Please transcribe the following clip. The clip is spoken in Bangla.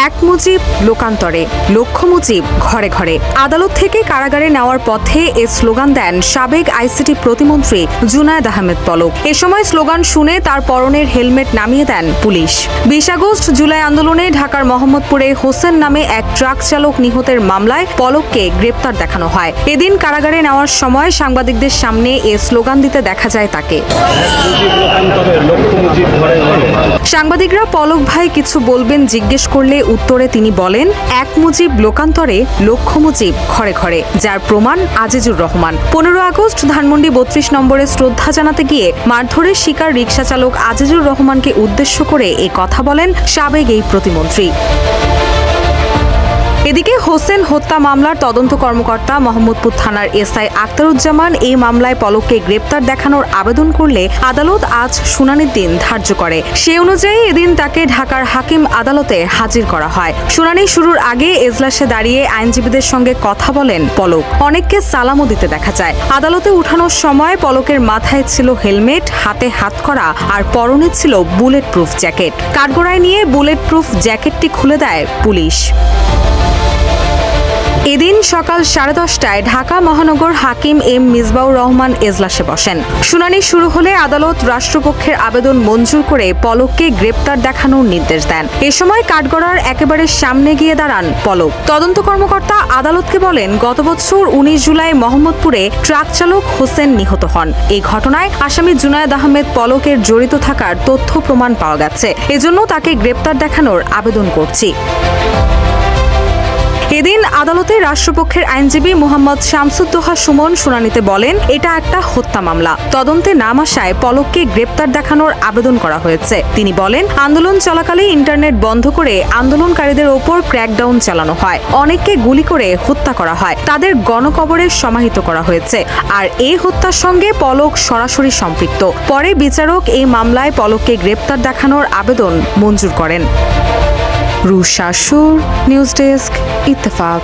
এক মুজিব লোকান্তরে, লক্ষ্য মুজিব ঘরে ঘরে। আদালত থেকে কারাগারে নেওয়ার পথে এ স্লোগান দেন সাবেক আইসিটি প্রতিমন্ত্রী জুনায়েদ আহমেদ পলক। এ সময় স্লোগান শুনে তার পরনের হেলমেট নামিয়ে দেন পুলিশ। 20 আগস্ট জুলাই আন্দোলনে ঢাকার মোহাম্মদপুরে হোসেন নামে এক ট্রাক চালক নিহতের মামলায় পলককে গ্রেপ্তার দেখানো হয়। এদিন কারাগারে নেওয়ার সময় সাংবাদিকদের সামনে এ স্লোগান দিতে দেখা যায় তাকে। সাংবাদিকরা পলক ভাই কিছু বলবেন জিজ্ঞেস করলে উত্তরে তিনি বলেন, এক মুজিব লোকান্তরে, লক্ষ্য মুজিব ঘরে ঘরে, যার প্রমাণ আজিজুর রহমান। 15 আগস্ট ধানমন্ডি 32 নম্বরে শ্রদ্ধা জানাতে গিয়ে মারধরের শিকার রিকশা চালক আজিজুর রহমানকে উদ্দেশ্য করে এ কথা বলেন সাবেক এই প্রতিমন্ত্রী। এদিকে হোসেন হত্যা মামলার তদন্ত কর্মকর্তা মোহাম্মদপুর থানার এসআই আখতারুজ্জামান এই মামলায় পলককে গ্রেপ্তার দেখানোর আবেদন করলে আদালত আজ শুনানির দিন ধার্য করে। সে অনুযায়ী এদিন তাকে ঢাকার হাকিম আদালতে হাজির করা হয়। শুনানি শুরুর আগে এজলাসে দাঁড়িয়ে আইনজীবীদের সঙ্গে কথা বলেন পলক। অনেককে সালামও দিতে দেখা যায়। আদালতে উঠানোর সময় পলকের মাথায় ছিল হেলমেট, হাতে হাতকড়া আর পরনে ছিল বুলেট প্রুফ জ্যাকেট। কাঠগড়ায় নিয়ে বুলেট প্রুফ জ্যাকেটটি খুলে দেয় পুলিশ। এদিন সকাল 10:30টায় ঢাকা মহানগর হাকিম এম মিসবাউর রহমান এজলাসে বসেন। শুনানি শুরু হলে আদালত রাষ্ট্রপক্ষের আবেদন মঞ্জুর করে পলককে গ্রেপ্তার দেখানোর নির্দেশ দেন। এ সময় কাঠগড়ার একেবারে সামনে গিয়ে দাঁড়ান পলক। তদন্ত কর্মকর্তা আদালতকে বলেন, গত বছর 19 জুলাই মোহাম্মদপুরে ট্রাক চালক হোসেন নিহত হন। এই ঘটনায় আসামি জুনায়েদ আহমেদ পলকের জড়িত থাকার তথ্য প্রমাণ পাওয়া গেছে। এজন্য তাকে গ্রেপ্তার দেখানোর আবেদন করছি। এদিন আদালতে রাষ্ট্রপক্ষের আইনজীবী মোহাম্মদ শামসুদ্দোহা সুমন শুনানিতে বলেন, এটা একটা হত্যা মামলা। তদন্তে নাম আসায় পলককে গ্রেপ্তার দেখানোর আবেদন করা হয়েছে। তিনি বলেন, আন্দোলন চলাকালে ইন্টারনেট বন্ধ করে আন্দোলনকারীদের ওপর ক্র্যাকডাউন চালানো হয়, অনেককে গুলি করে হত্যা করা হয়, তাদের গণকবরে সমাহিত করা হয়েছে। আর এই হত্যার সঙ্গে পলক সরাসরি সম্পৃক্ত। পরে বিচারক এই মামলায় পলককে গ্রেপ্তার দেখানোর আবেদন মঞ্জুর করেন। রুশা সুর, নিউজ ডেস্ক, ইত্তেফাক।